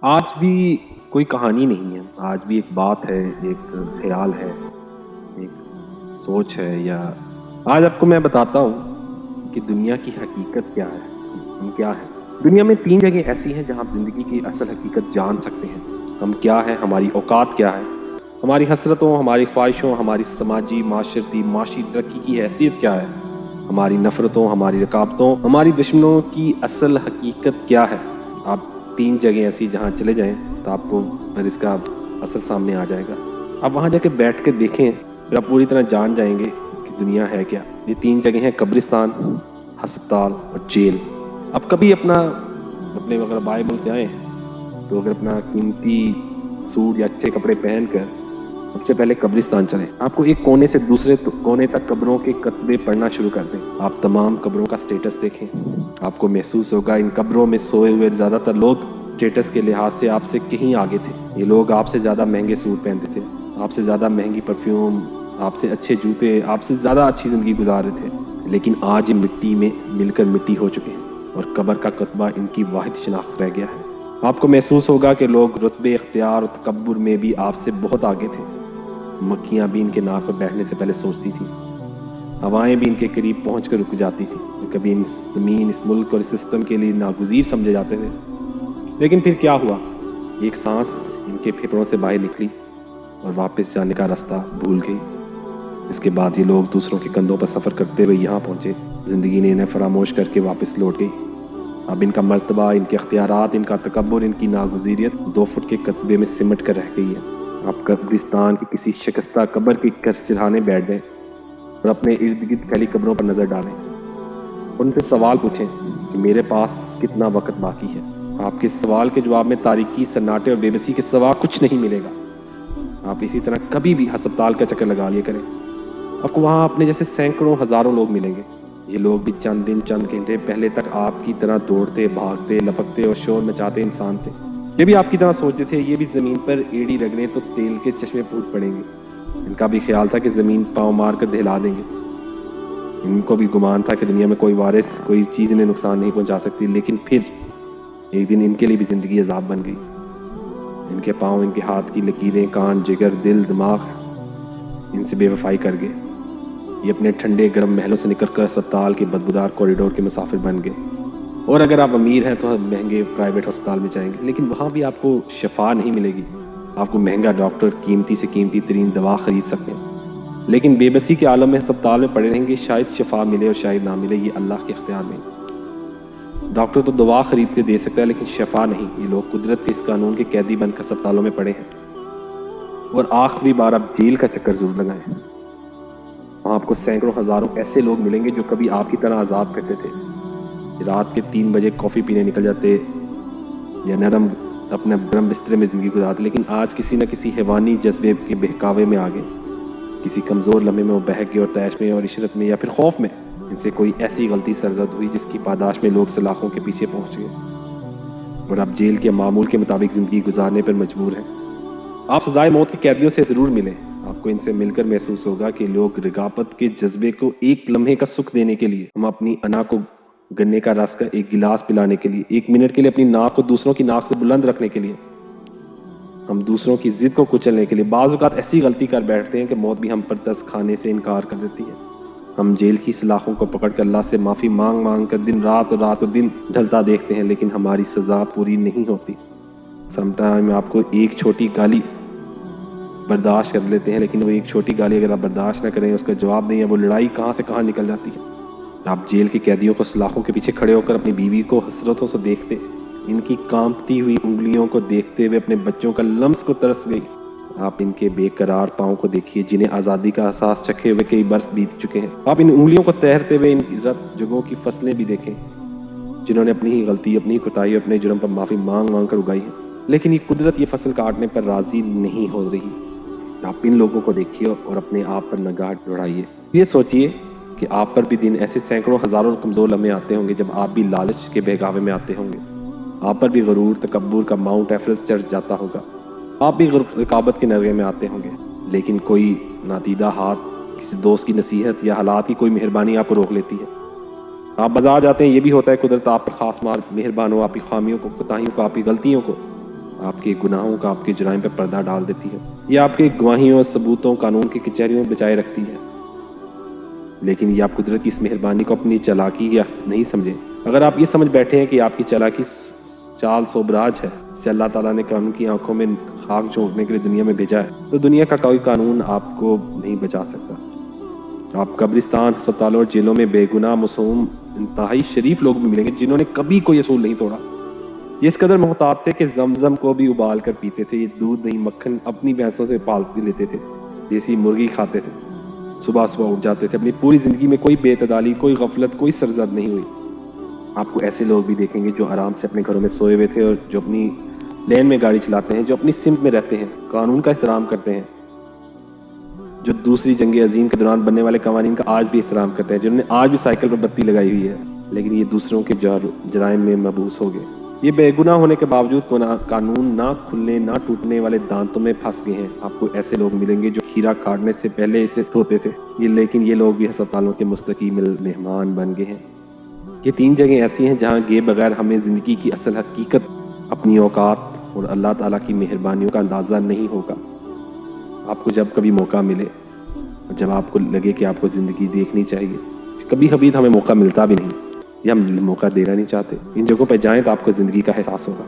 آج بھی کوئی کہانی نہیں ہے، آج بھی ایک بات ہے، ایک خیال ہے، ایک سوچ ہے یا آج آپ کو میں بتاتا ہوں کہ دنیا کی حقیقت کیا ہے، ہم کیا ہیں۔ دنیا میں 3 جگہیں ایسی ہیں جہاں آپ زندگی کی اصل حقیقت جان سکتے ہیں۔ ہم کیا ہیں، ہماری اوقات کیا ہے، ہماری حسرتوں، ہماری خواہشوں، ہماری سماجی، معاشرتی، معاشی ترقی کی حیثیت کیا ہے، ہماری نفرتوں، ہماری رکاوٹوں، ہماری دشمنوں کی اصل حقیقت کیا ہے۔ آپ 3 جگہیں ایسی جہاں چلے جائیں تو آپ کو پھر اس کا اثر سامنے آ جائے گا۔ آپ وہاں جا کے بیٹھ کے دیکھیں، پھر آپ پوری طرح جان جائیں گے کہ دنیا ہے کیا۔ یہ 3 جگہیں ہیں: قبرستان، ہسپتال اور جیل۔ آپ کبھی اپنے اگر بائیں ملک جائیں تو اگر اپنا قیمتی سوٹ یا اچھے کپڑے پہن کر سب سے پہلے قبرستان چلیں۔ آپ کو ایک کونے سے دوسرے کونے تک قبروں کے کتبے پڑھنا شروع کر دیں۔ آپ تمام قبروں کا سٹیٹس دیکھیں۔ آپ کو محسوس ہوگا ان قبروں میں سوئے ہوئے زیادہ تر لوگ سٹیٹس کے لحاظ سے آپ سے کہیں آگے تھے۔ یہ لوگ آپ سے زیادہ مہنگے سوٹ پہنتے تھے، آپ سے زیادہ مہنگی پرفیوم، آپ سے اچھے جوتے، آپ سے زیادہ اچھی زندگی گزار رہے تھے، لیکن آج یہ مٹی میں مل کر مٹی ہو چکے ہیں اور قبر کا کتبہ ان کی واحد شناخت رہ گیا ہے۔ آپ کو محسوس ہوگا کہ لوگ رتبے، اختیار اور تکبر میں بھی آپ سے بہت آگے تھے۔ مکھیاں بھی ان کے ناک پر بیٹھنے سے پہلے سوچتی تھی، ہوائیں بھی ان کے قریب پہنچ کر رک جاتی تھی۔ کبھی ان زمین، اس ملک اور اس سسٹم کے لیے ناگزیر سمجھے جاتے تھے، لیکن پھر کیا ہوا؟ ایک سانس ان کے پھیپھڑوں سے باہر نکلی اور واپس جانے کا راستہ بھول گئی۔ اس کے بعد یہ لوگ دوسروں کے کندھوں پر سفر کرتے ہوئے یہاں پہنچے۔ زندگی نے انہیں فراموش کر کے واپس لوٹ گئی۔ اب ان کا مرتبہ، ان کے اختیارات، ان کا تکبر، ان کی ناگزیریت 2 فٹ کے کتبے میں سمٹ کر رہ گئی ہے۔ آپ قبرستان کی کسی شکستہ قبر کے سرہانے بیٹھ جائیں اور اپنے ارد گرد پھیلی قبروں پر نظر ڈالیں۔ ان سے سوال پوچھیں کہ میرے پاس کتنا وقت باقی ہے۔ آپ کے اس سوال کے جواب میں تاریکی، سناٹے اور بے بسی کے سوا کچھ نہیں ملے گا۔ آپ اسی طرح کبھی بھی ہسپتال کا چکر لگا لیا کریں، آپ کو وہاں اپنے جیسے سینکڑوں، ہزاروں لوگ ملیں گے۔ یہ لوگ بھی چند دن، چند گھنٹے پہلے تک آپ کی طرح دوڑتے، بھاگتے، لپکتے اور شور مچاتے انسان تھے۔ یہ بھی آپ کی طرح سوچتے تھے، یہ بھی زمین پر ایڑی رگڑیں تو تیل کے چشمے پھوٹ پڑیں گے۔ ان کا بھی خیال تھا کہ زمین پاؤں مار کر دہلا دیں گے۔ ان کو بھی گمان تھا کہ دنیا میں کوئی وارث، کوئی چیز انہیں نقصان نہیں پہنچا سکتی، لیکن پھر ایک دن ان کے لیے بھی زندگی عذاب بن گئی۔ ان کے پاؤں، ان کے ہاتھ کی لکیریں، کان، جگر، دل، دماغ ان سے بے وفائی کر گئے۔ یہ اپنے ٹھنڈے گرم محلوں سے نکل کر اسپتال کے بدبودار کوریڈور کے مسافر بن گئے۔ اور اگر آپ امیر ہیں تو مہنگے پرائیویٹ ہسپتال میں جائیں گے، لیکن وہاں بھی آپ کو شفا نہیں ملے گی۔ آپ کو مہنگا ڈاکٹر، قیمتی سے قیمتی ترین دوا خرید سکتے ہیں، لیکن بے بسی کے عالم میں ہسپتال میں پڑے رہیں گے، شاید شفا ملے اور شاید نہ ملے، یہ اللہ کے اختیار میں۔ ڈاکٹر تو دوا خرید کے دے سکتا ہے لیکن شفا نہیں۔ یہ لوگ قدرت کے اس قانون کے قیدی بن کر ہسپتالوں میں پڑے ہیں۔ اور آخری بار آپ جیل کا چکر ضرور لگائیں، وہاں آپ کو سینکڑوں، ہزاروں ایسے لوگ ملیں گے جو کبھی آپ کی طرح عذاب کرتے تھے، رات کے 3 بجے کافی پینے نکل جاتے یا اپنے گرم بسترے میں زندگی گزارتے، لیکن آج کسی نہ کسی حیوانی جذبے کے بہکاوے میں آ گئے، کسی کمزور لمحے میں وہ بہک گئے اور تیش میں اور عشرت میں یا پھر خوف میں ان سے کوئی ایسی غلطی سرزد ہوئی جس کی پاداش میں لوگ سلاخوں کے پیچھے پہنچ گئے اور اب جیل کے معمول کے مطابق زندگی گزارنے پر مجبور ہیں۔ آپ سزائے موت کے قیدیوں سے ضرور ملیں، آپ کو ان سے مل کر محسوس ہوگا کہ لوگ رغبت کے جذبے کو ایک لمحے کا سکھ دینے کے لیے، ہم اپنی انا کو گنے کا رس کا ایک گلاس پلانے کے لیے، 1 منٹ کے لیے اپنی ناک کو دوسروں کی ناک سے بلند رکھنے کے لیے، ہم دوسروں کی ضد کو کچلنے کے لیے بعض اوقات ایسی غلطی کر بیٹھتے ہیں کہ موت بھی ہم پر ترس کھانے سے انکار کر دیتی ہے۔ ہم جیل کی سلاخوں کو پکڑ کر اللہ سے معافی مانگ مانگ کر دن رات اور رات و دن ڈھلتا دیکھتے ہیں، لیکن ہماری سزا پوری نہیں ہوتی۔ سم ٹائم آپ کو ایک چھوٹی گالی برداشت کر لیتے ہیں، لیکن وہ ایک چھوٹی گالی اگر آپ برداشت نہ کریں، اس کا جواب دیں، وہ لڑائی کہاں سے کہاں نکل جاتی ہے۔ آپ جیل کے قیدیوں کو سلاخوں کے پیچھے کھڑے ہو کر اپنی بیوی کو حسرتوں سے دیکھتے، ان کی کانپتی ہوئی انگلیوں کو دیکھتے ہوئے اپنے بچوں کا لمس کو ترس گئی۔ آپ ان کے بے قرار پاؤں کو دیکھیے جنہیں آزادی کا احساس چکھے ہوئے کئی برس بیت چکے ہیں۔ آپ ان انگلیوں کو تیرتے ہوئے ان رت جگہوں کی فصلیں بھی دیکھیں جنہوں نے اپنی ہی غلطی، اپنی ہی کوتاہی، اپنے جرم پر معافی مانگ مانگ کر اگائی ہے، لیکن یہ قدرت یہ فصل کاٹنے پر راضی نہیں ہو رہی۔ آپ ان لوگوں کو دیکھیے اور اپنے آپ پر نگاہ دوڑائیے۔ یہ سوچئے کہ آپ پر بھی دن ایسے سینکڑوں، ہزاروں کمزور لمحے آتے ہوں گے جب آپ بھی لالچ کے بہکاوے میں آتے ہوں گے، آپ پر بھی غرور، تکبر کا ماؤنٹ ایورسٹ چڑھ جاتا ہوگا، آپ بھی رکابت کے نرغے میں آتے ہوں گے، لیکن کوئی نادیدہ ہاتھ، کسی دوست کی نصیحت یا حالات کی کوئی مہربانی آپ کو روک لیتی ہے۔ آپ بازار جاتے ہیں، یہ بھی ہوتا ہے قدرت آپ پر خاص مہربان ہو، آپ کی خامیوں کو، کوتاہیوں کو، آپ کی غلطیوں کو آپ کے گناہوں کا آپ کے جرائم پہ پردہ ڈال دیتی ہے، یہ آپ کے گواہیوں اور ثبوتوں قانون کی کچہریوں میں بچائے رکھتی ہے، لیکن یہ آپ قدرت کی اس مہربانی کو اپنی چالاکی یا نہیں سمجھے۔ اگر آپ یہ سمجھ بیٹھے ہیں کہ آپ کی چالاکی چال سوبراج ہے، جسے اللہ تعالیٰ نے قانون کی آنکھوں میں خاک جھونکنے کے لیے دنیا میں بھیجا ہے، تو دنیا کا کوئی قانون آپ کو نہیں بچا سکتا۔ آپ قبرستان، ہسپتالوں اور جیلوں میں بے گناہ معصوم انتہائی شریف لوگ بھی ملیں گے جنہوں نے کبھی کوئی اصول نہیں توڑا۔ یہ اس قدر محتاط تھے کہ زمزم کو بھی ابال کر پیتے تھے، یہ دودھ نہیں مکھن اپنی بھینسوں سے پال لیتے تھے، دیسی مرغی کھاتے تھے، صبح صبح اٹھ جاتے تھے، اپنی پوری زندگی میں کوئی بے اعتدالی، کوئی غفلت، کوئی سرزد نہیں ہوئی۔ آپ کو ایسے لوگ بھی دیکھیں گے جو آرام سے اپنے گھروں میں سوئے ہوئے تھے اور جو اپنی لین میں گاڑی چلاتے ہیں، جو اپنی سمت میں رہتے ہیں، قانون کا احترام کرتے ہیں، جو دوسری جنگ عظیم کے دوران بننے والے قوانین کا آج بھی احترام کرتے ہیں، جنہوں نے آج بھی سائیکل پر بتی لگائی ہوئی ہے، لیکن یہ دوسروں کے جرائم میں مبعوث ہو گئے۔ یہ بے گناہ ہونے کے باوجود قانون نہ کھلنے نہ ٹوٹنے والے دانتوں میں پھنس گئے ہیں۔ آپ کو ایسے لوگ ملیں گے جو کھیرا کاٹنے سے پہلے اسے دھوتے تھے، لیکن یہ لوگ بھی ہسپتالوں کے مستقل مہمان بن گئے ہیں۔ یہ 3 جگہیں ایسی ہیں جہاں گئے بغیر ہمیں زندگی کی اصل حقیقت، اپنی اوقات اور اللہ تعالیٰ کی مہربانیوں کا اندازہ نہیں ہوگا۔ آپ کو جب کبھی موقع ملے اور جب آپ کو لگے کہ آپ کو زندگی دیکھنی چاہیے، کبھی کبھی ہمیں موقع ملتا بھی نہیں یا ہم موقع دینا نہیں چاہتے، ان جگہوں پہ جائیں تو آپ کو زندگی کا احساس ہوگا۔